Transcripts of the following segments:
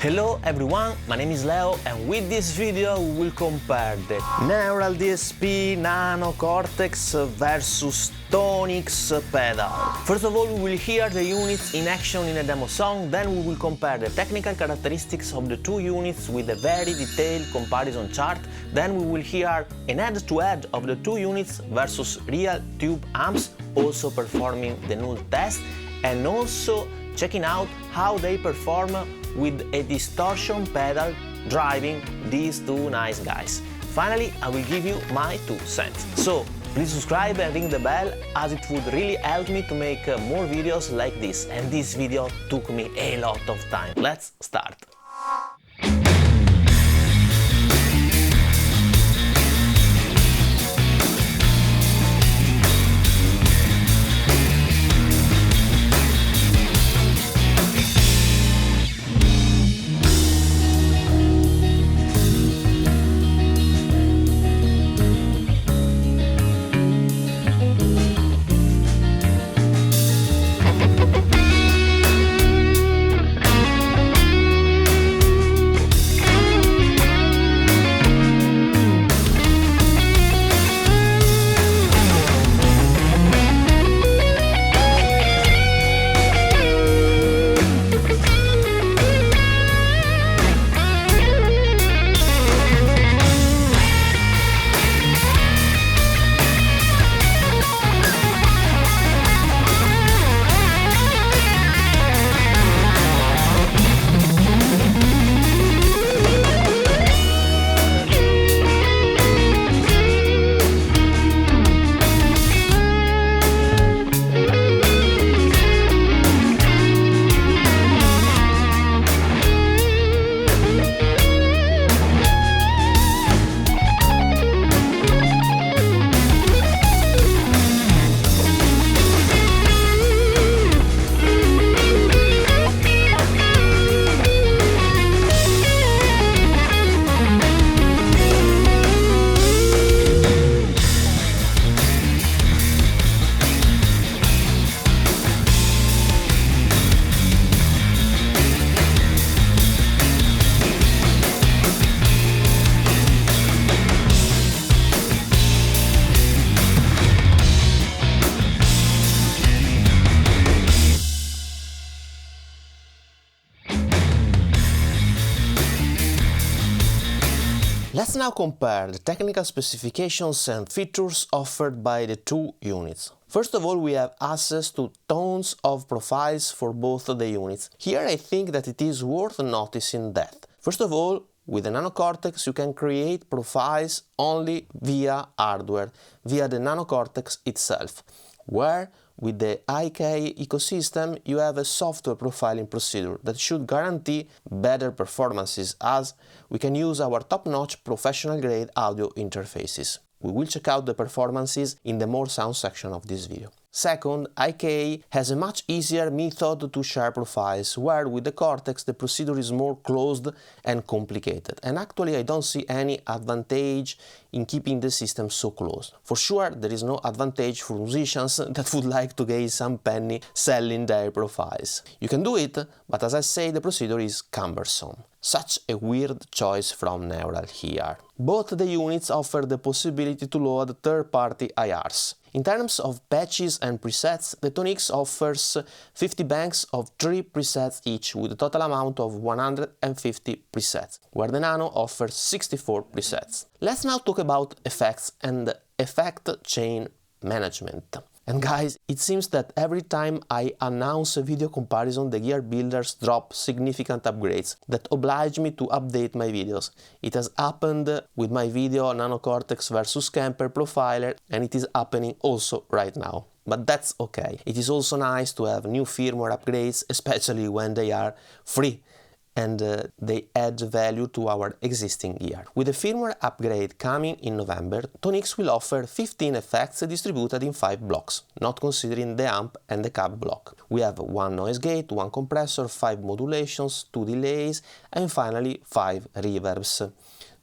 Hello everyone, my name is Leo and with this video we will compare the Neural DSP Nano Cortex versus ToneX Pedal. First of all we will hear the units in action in a demo song, then we will compare the technical characteristics of the two units with a very detailed comparison chart, then we will hear an head-to-head of the two units versus real tube amps, also performing the Null Test, and also checking out how they perform with a distortion pedal driving these two nice guys. Finally, I will give you my 2 cents. So please subscribe and ring the bell, as it would really help me to make more videos like this, and this video took me a lot of time. Let's start! Let's now compare the technical specifications and features offered by the two units. First of all, we have access to tons of profiles for both of the units. Here I think that it is worth noticing that. First of all, with the Nano Cortex you can create profiles only via hardware, via the Nano Cortex itself, where with the IK ecosystem you have a software profiling procedure that should guarantee better performances, as we can use our top-notch professional-grade audio interfaces. We will check out the performances in the more sound section of this video. Second, IK has a much easier method to share profiles, where with the Cortex the procedure is more closed and complicated, and actually I don't see any advantage in keeping the system so close. For sure there is no advantage for musicians that would like to gain some penny selling their profiles. You can do it, but as I say, the procedure is cumbersome. Such a weird choice from Neural here. Both the units offer the possibility to load third-party IRs. In terms of patches and presets, the ToneX offers 50 banks of 3 presets each, with a total amount of 150 presets, where the Nano offers 64 presets. Let's now talk about effects and effect chain management. And guys, it seems that every time I announce a video comparison, the gear builders drop significant upgrades that oblige me to update my videos. It has happened with my video Nano Cortex versus Kemper Profiler, and it is happening also right now. But that's okay. It is also nice to have new firmware upgrades, especially when they are free and they add value to our existing gear. With the firmware upgrade coming in November, ToneX will offer 15 effects distributed in 5 blocks, not considering the amp and the cab block. We have 1 noise gate, 1 compressor, 5 modulations, 2 delays, and finally 5 reverbs.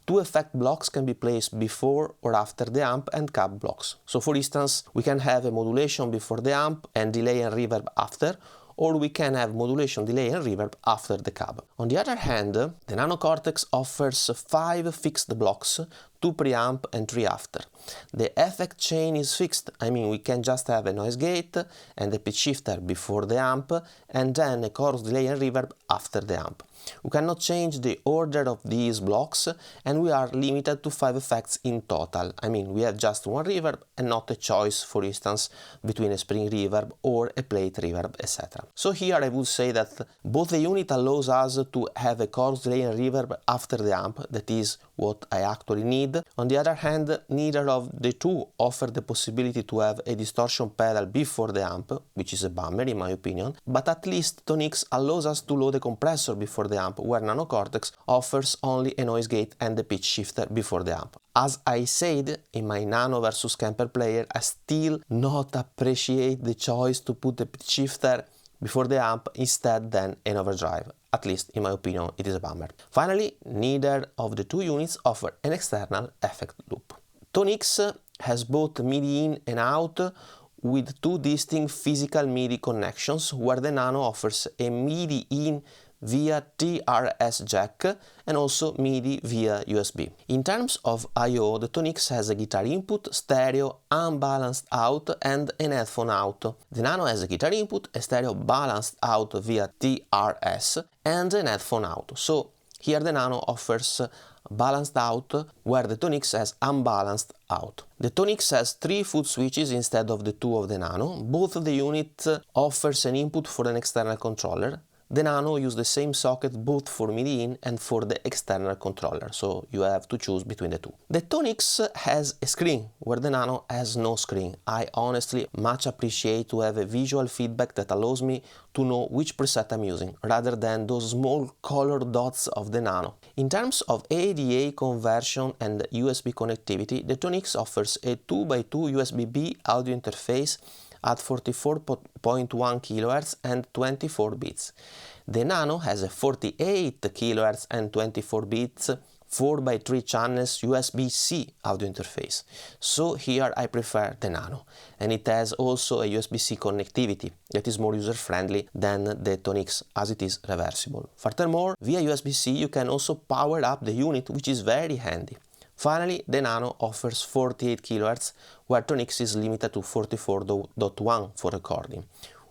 2 effect blocks can be placed before or after the amp and cab blocks. So for instance, we can have a modulation before the amp and delay and reverb after, or we can have modulation, delay and reverb after the cab. On the other hand, the Nano Cortex offers 5 fixed blocks, 2 preamp and 3 after. The effect chain is fixed, I mean we can just have a noise gate and a pitch shifter before the amp and then a chorus delay and reverb after the amp. We cannot change the order of these blocks and we are limited to 5 effects in total. I mean we have just one reverb and not a choice, for instance, between a spring reverb or a plate reverb, etc. So here I would say that both the unit allows us to have a chorus delay and reverb after the amp, that is what I actually need. On the other hand, neither of the two offer the possibility to have a distortion pedal before the amp, which is a bummer in my opinion, but at least ToneX allows us to load a compressor before the amp, where Nano Cortex offers only a noise gate and a pitch shifter before the amp. As I said in my Nano versus Kemper player, I still not appreciate the choice to put a pitch shifter before the amp instead than an overdrive. At least in my opinion it is a bummer. Finally, neither of the two units offer an external effect loop. ToneX has both MIDI in and out with 2 distinct physical MIDI connections, where the Nano offers a MIDI in via TRS jack and also MIDI via USB. In terms of I/O, the ToneX has a guitar input, stereo, unbalanced out and an headphone out. The Nano has a guitar input, a stereo balanced out via TRS and an headphone out. So here the Nano offers balanced out, where the ToneX has unbalanced out. The ToneX has 3 foot switches instead of the 2 of the Nano. Both of the units offers an input for an external controller. The Nano uses the same socket both for MIDI in and for the external controller, so you have to choose between the two. The ToneX has a screen, where the Nano has no screen. I honestly much appreciate to have a visual feedback that allows me to know which preset I'm using, rather than those small colored dots of the Nano. In terms of ADA conversion and USB connectivity, the ToneX offers a 2x2 USB-B audio interface at 44.1 kHz and 24 bits. The Nano has a 48 kHz and 24 bits 4x3 channels USB-C audio interface. So here I prefer the Nano, and it has also a USB-C connectivity that is more user-friendly than the ToneX, as it is reversible. Furthermore, via USB-C you can also power up the unit, which is very handy. Finally, the Nano offers 48 kHz, where ToneX is limited to 44.1 for recording.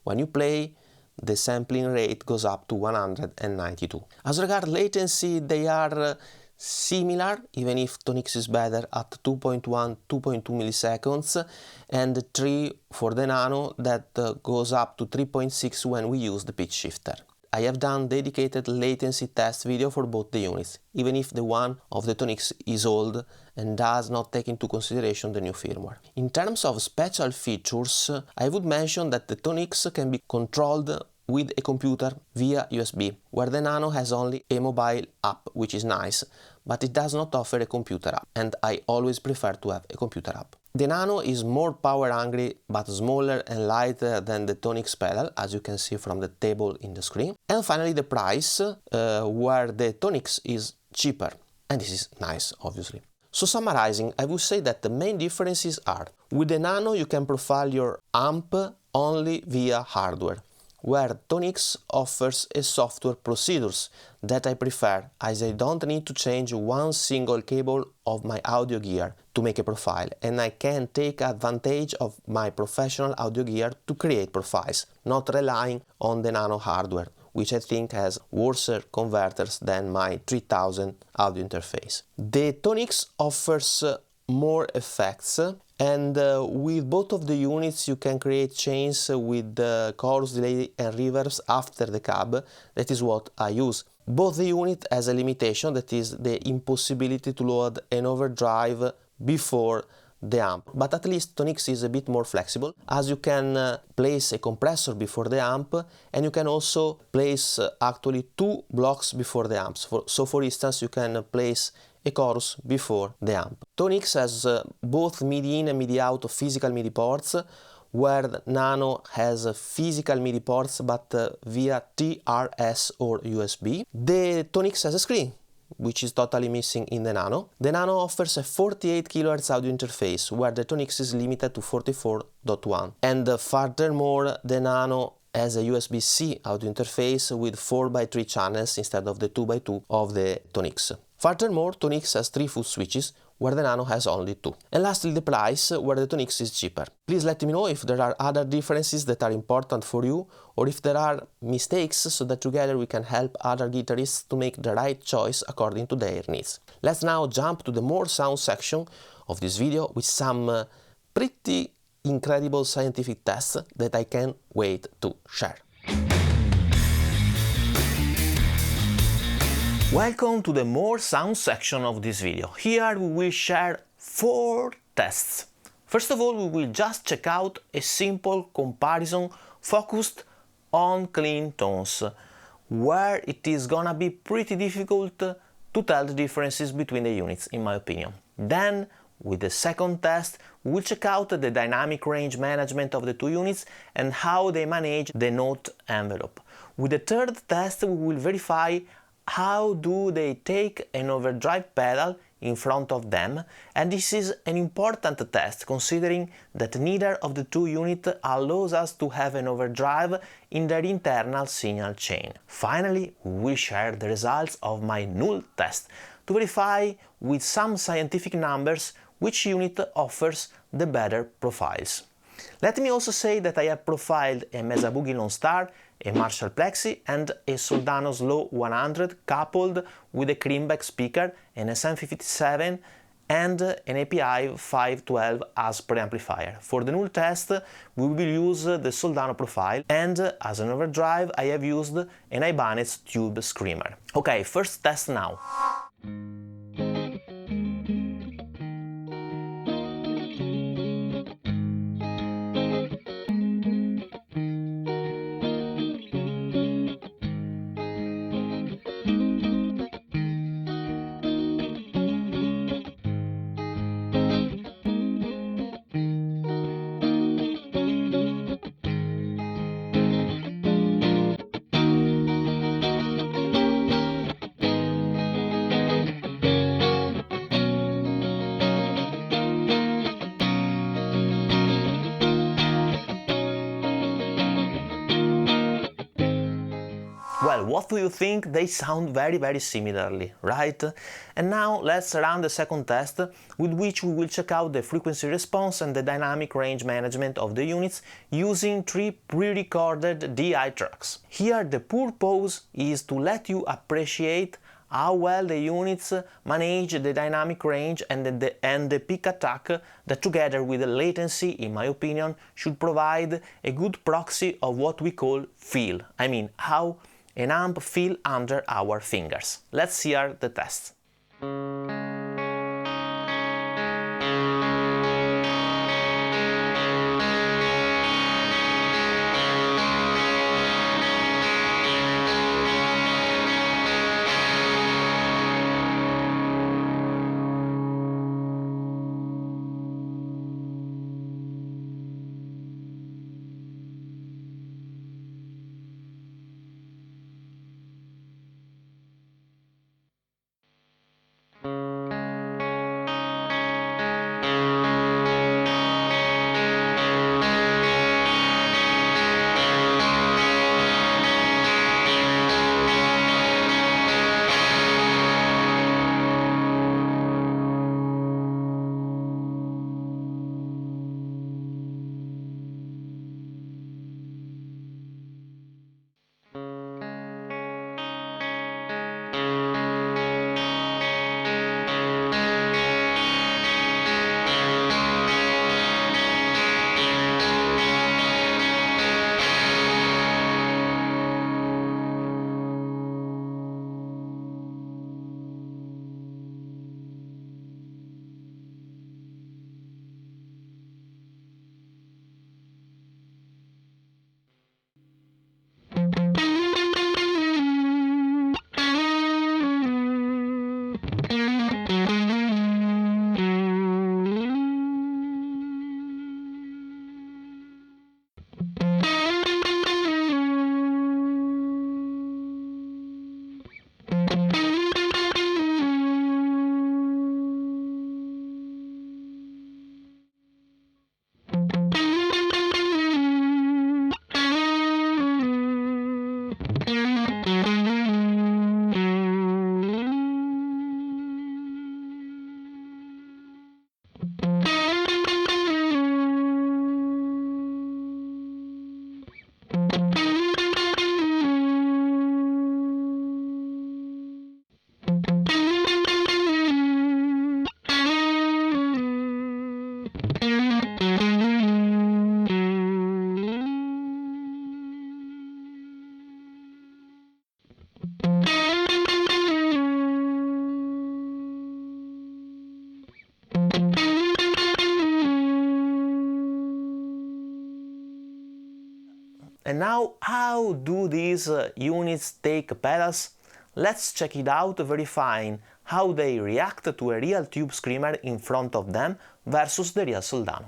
When you play, the sampling rate goes up to 192. As regards latency, they are similar, even if ToneX is better at 2.1, 2.2 milliseconds, and 3 for the Nano that goes up to 3.6 when we use the pitch shifter. I have done dedicated latency test video for both the units, even if the one of the ToneX is old and does not take into consideration the new firmware. In terms of special features, I would mention that the ToneX can be controlled with a computer via USB, where the Nano has only a mobile app, which is nice, but it does not offer a computer app, and I always prefer to have a computer app. The Nano is more power hungry but smaller and lighter than the ToneX pedal, as you can see from the table in the screen. And finally the price, where the ToneX is cheaper, and this is nice obviously. So summarizing, I would say that the main differences are: with the Nano you can profile your amp only via hardware, where ToneX offers a software procedures that I prefer, as I don't need to change one single cable of my audio gear to make a profile, and I can take advantage of my professional audio gear to create profiles, not relying on the Nano hardware, which I think has worse converters than my 3000 audio interface. The ToneX offers more effects, and with both of the units you can create chains with the chorus delay and reverbs after the cab. That is what I use. Both the unit has a limitation, that is the impossibility to load an overdrive before the amp, but at least ToneX is a bit more flexible, as you can place a compressor before the amp, and you can also place actually 2 blocks before the amps. So for instance you can place a chorus before the amp. ToneX has both MIDI in and MIDI out physical MIDI ports, where Nano has physical MIDI ports but via TRS or USB. The ToneX has a screen, which is totally missing in the Nano. The Nano offers a 48 kHz audio interface, where the ToneX is limited to 44.1. And furthermore, the Nano has a USB-C audio interface with 4x3 channels instead of the 2x2 of the ToneX. Furthermore, ToneX has 3 full switches, where the Nano has only 2. And lastly, the price, where the ToneX is cheaper. Please let me know if there are other differences that are important for you, or if there are mistakes, so that together we can help other guitarists to make the right choice according to their needs. Let's now jump to the more sound section of this video with some pretty incredible scientific tests that I can't wait to share. Welcome to the more sound section of this video. Here we will share 4 tests. First of all, we will just check out a simple comparison focused on clean tones, where it is gonna be pretty difficult to tell the differences between the units, in my opinion. Then, with the second test, we will check out the dynamic range management of the 2 units and how they manage the note envelope. With the third test, we will verify how do they take an overdrive pedal in front of them, and this is an important test considering that neither of the 2 units allows us to have an overdrive in their internal signal chain. Finally, we will share the results of my Null Test to verify with some scientific numbers which unit offers the better profiles. Let me also say that I have profiled a Mesa Boogie Lone Star, a Marshall Plexi and a Soldano Slow 100 coupled with a Creamback speaker, an SM57 and an API 512 as preamplifier. For the Null Test we will use the Soldano profile, and as an overdrive I have used an Ibanez Tube Screamer. Okay, first test now. Well, what do you think? They sound very similarly, right? And now let's run the second test, with which we will check out the frequency response and the dynamic range management of the units using 3 pre-recorded DI tracks. Here the purpose is to let you appreciate how well the units manage the dynamic range and the peak attack that, together with the latency, in my opinion, should provide a good proxy of what we call feel. I mean, how an amp feel under our fingers. Let's hear the test. And now, how do these units take pedals? Let's check it out, verifying how they react to a real tube screamer in front of them versus the real Soldano.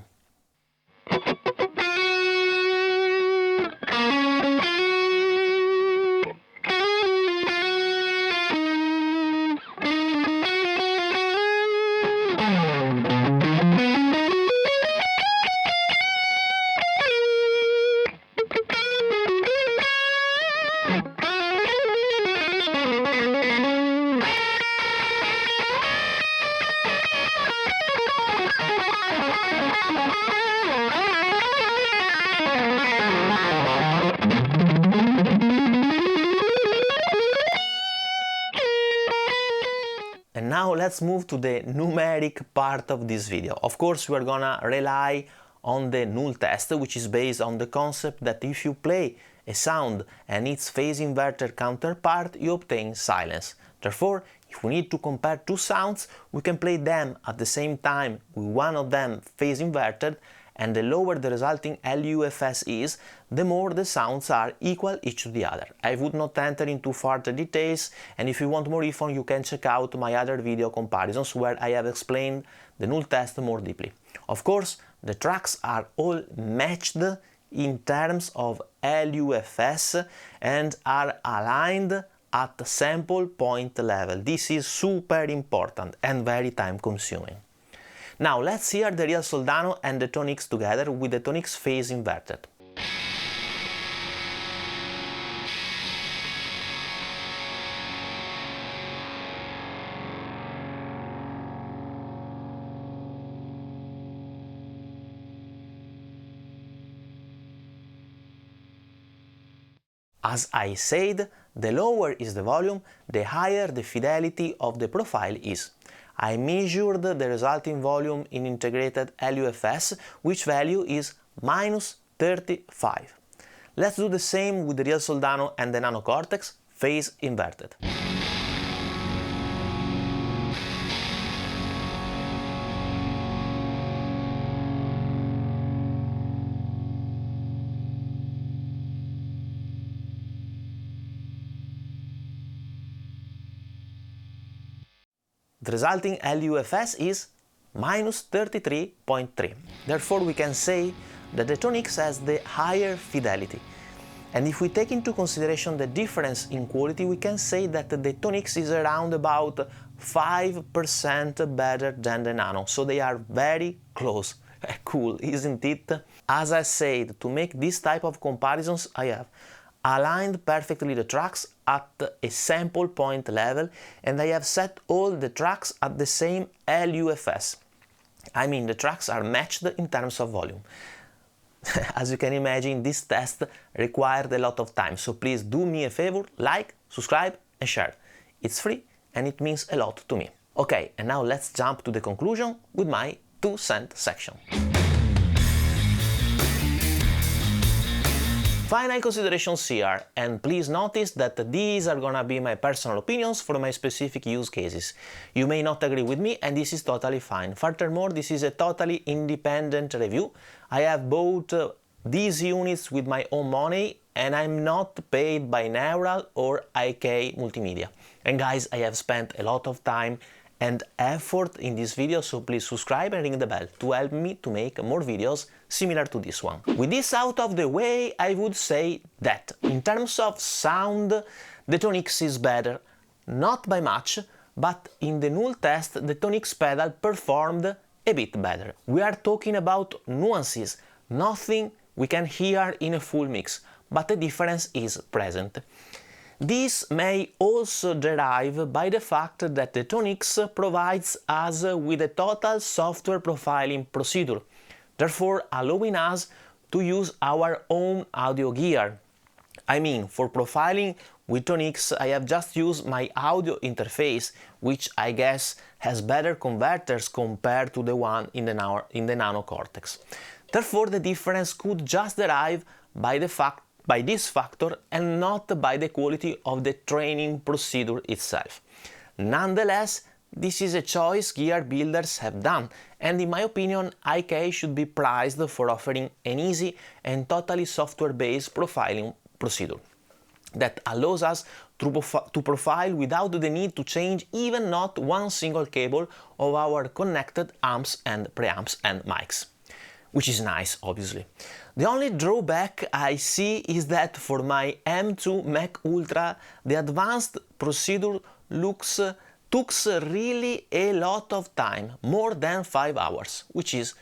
And now let's move to the numeric part of this video. Of course, we're gonna rely on the Null Test, which is based on the concept that if you play a sound and its phase inverter counterpart, you obtain silence. Therefore, if we need to compare two sounds, we can play them at the same time with one of them phase inverted, and the lower the resulting LUFS is, the more the sounds are equal each to the other. I would not enter into further details, and if you want more info you can check out my other video comparisons where I have explained the Null Test more deeply. Of course, the tracks are all matched in terms of LUFS and are aligned at the sample point level. This is super important and very time consuming. Now let's hear the real Soldano and the ToneX together with the ToneX phase inverted. As I said, the lower is the volume, the higher the fidelity of the profile is. I measured the resulting volume in integrated LUFS, which value is -35. Let's do the same with the real Soldano and the Nano Cortex, phase inverted. The resulting LUFS is -33.3. Therefore, we can say that the ToneX has the higher fidelity. And if we take into consideration the difference in quality, we can say that the ToneX is around about 5% better than the Nano. So they are very close. Cool, isn't it? As I said, to make this type of comparisons, I have aligned perfectly the tracks at a sample point level, and I have set all the tracks at the same LUFS. I mean, the tracks are matched in terms of volume. As you can imagine, this test required a lot of time, so please do me a favor, like, subscribe and share. It's free and it means a lot to me. Okay, and now let's jump to the conclusion with my 2-cent section. Final considerations here, and please notice that these are gonna be my personal opinions for my specific use cases. You may not agree with me, and this is totally fine. Furthermore, this is a totally independent review. I have bought these units with my own money, and I'm not paid by Neural or IK Multimedia. And guys, I have spent a lot of time and effort in this video, so please subscribe and ring the bell to help me to make more videos similar to this one. With this out of the way, I would say that in terms of sound, the ToneX is better, not by much, but in the Null Test, the ToneX Pedal performed a bit better. We are talking about nuances, nothing we can hear in a full mix, but the difference is present. This may also derive by the fact that the ToneX provides us with a total software profiling procedure, therefore allowing us to use our own audio gear. I mean, for profiling with ToneX, I have just used my audio interface, which I guess has better converters compared to the one in the Nano Cortex. Therefore, the difference could just derive by this factor and not by the quality of the training procedure itself. Nonetheless, this is a choice gear builders have done, and in my opinion IK should be prized for offering an easy and totally software-based profiling procedure that allows us to profile without the need to change even not one single cable of our connected amps and preamps and mics. Which is nice, obviously. The only drawback I see is that for my M2 Mac Ultra the advanced procedure took really a lot of time, more than 5 hours, which is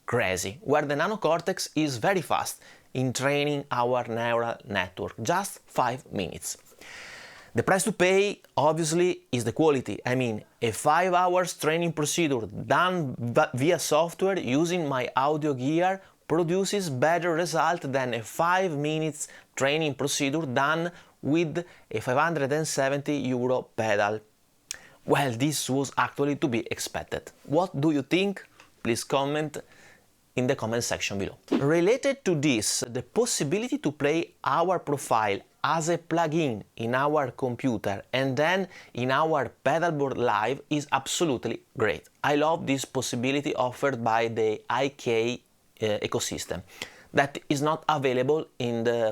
crazy, where the Nano Cortex is very fast in training our neural network, just 5 minutes. The price to pay, obviously, is the quality. I mean, a 5 hours training procedure done via software using my audio gear produces better result than a 5 minutes training procedure done with a 570 euro pedal. Well, this was actually to be expected. What do you think? Please comment in the comment section below. Related to this, the possibility to play our profile as a plugin in our computer and then in our Pedalboard Live is absolutely great. I love this possibility offered by the IK ecosystem that is not available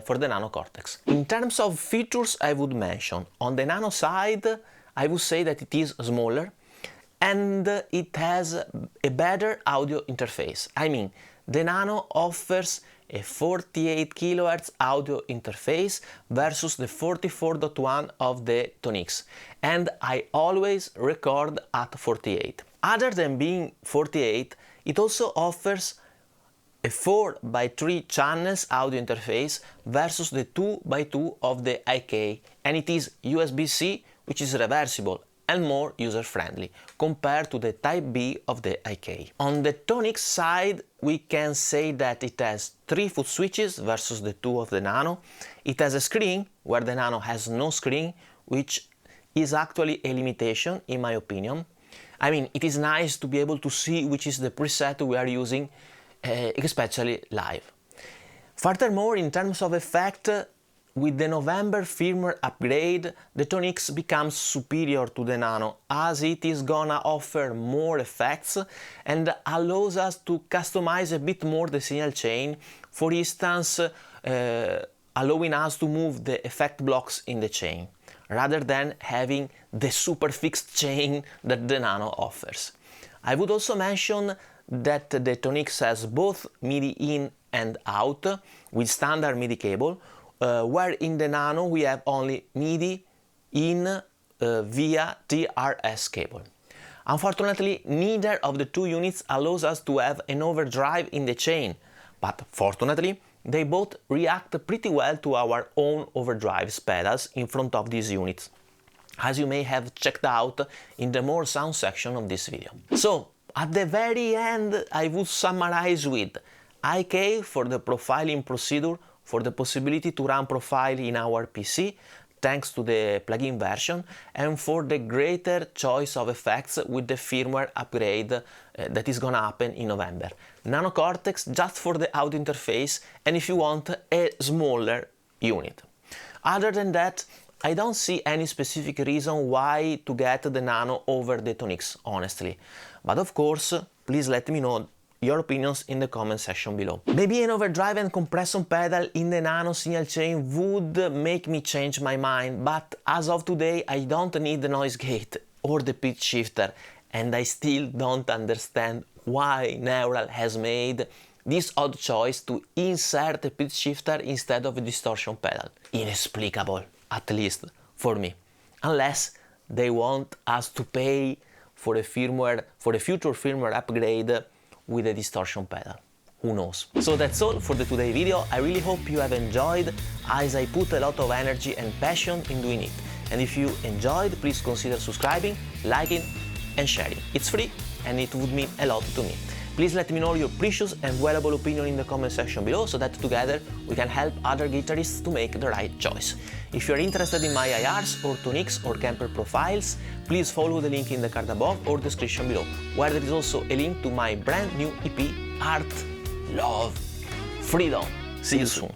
for the Nano Cortex. In terms of features, I would mention on the Nano side, I would say that it is smaller and it has a better audio interface. I mean, the Nano offers a 48 kHz audio interface versus the 44.1 of the ToneX, and I always record at 48. Other than being 48, it also offers a 4x3 channels audio interface versus the 2x2 of the IK, and it is USB-C, which is reversible and more user-friendly compared to the Type B of the IK. On the ToneX side, we can say that it has 3 foot switches versus the 2 of the Nano. It has a screen where the Nano has no screen, which is actually a limitation in my opinion. I mean, it is nice to be able to see which is the preset we are using, especially live. Furthermore, in terms of effect, with the November firmware upgrade, the ToneX becomes superior to the Nano as it is gonna offer more effects and allows us to customize a bit more the signal chain, for instance allowing us to move the effect blocks in the chain, rather than having the super fixed chain that the Nano offers. I would also mention that the ToneX has both MIDI in and out with standard MIDI cable, where in the Nano we have only MIDI in via TRS cable. Unfortunately, neither of the two units allows us to have an overdrive in the chain, but fortunately they both react pretty well to our own overdrive pedals in front of these units, as you may have checked out in the more sound section of this video. So, at the very end, I would summarize with IK for the profiling procedure, for the possibility to run profile in our PC thanks to the plugin version, and for the greater choice of effects with the firmware upgrade that is gonna happen in November. Nano Cortex just for the audio interface, and if you want, a smaller unit. Other than that, I don't see any specific reason why to get the Nano over the ToneX, honestly. But of course, please let me know your opinions in the comment section below. Maybe an overdrive and compression pedal in the Nano signal chain would make me change my mind, but as of today I don't need the noise gate or the pitch shifter, and I still don't understand why Neural has made this odd choice to insert a pitch shifter instead of a distortion pedal. Inexplicable, at least for me. Unless they want us to pay for a future firmware upgrade with a distortion pedal. Who knows? So that's all for the today video. I really hope you have enjoyed, as I put a lot of energy and passion in doing it. And if you enjoyed, please consider subscribing, liking and sharing. It's free and it would mean a lot to me. Please let me know your precious and valuable opinion in the comment section below, so that together we can help other guitarists to make the right choice. If you're interested in my IRs or ToneX or Kemper profiles, please follow the link in the card above or description below, where there is also a link to my brand new EP, Art, Love, Freedom. See you soon.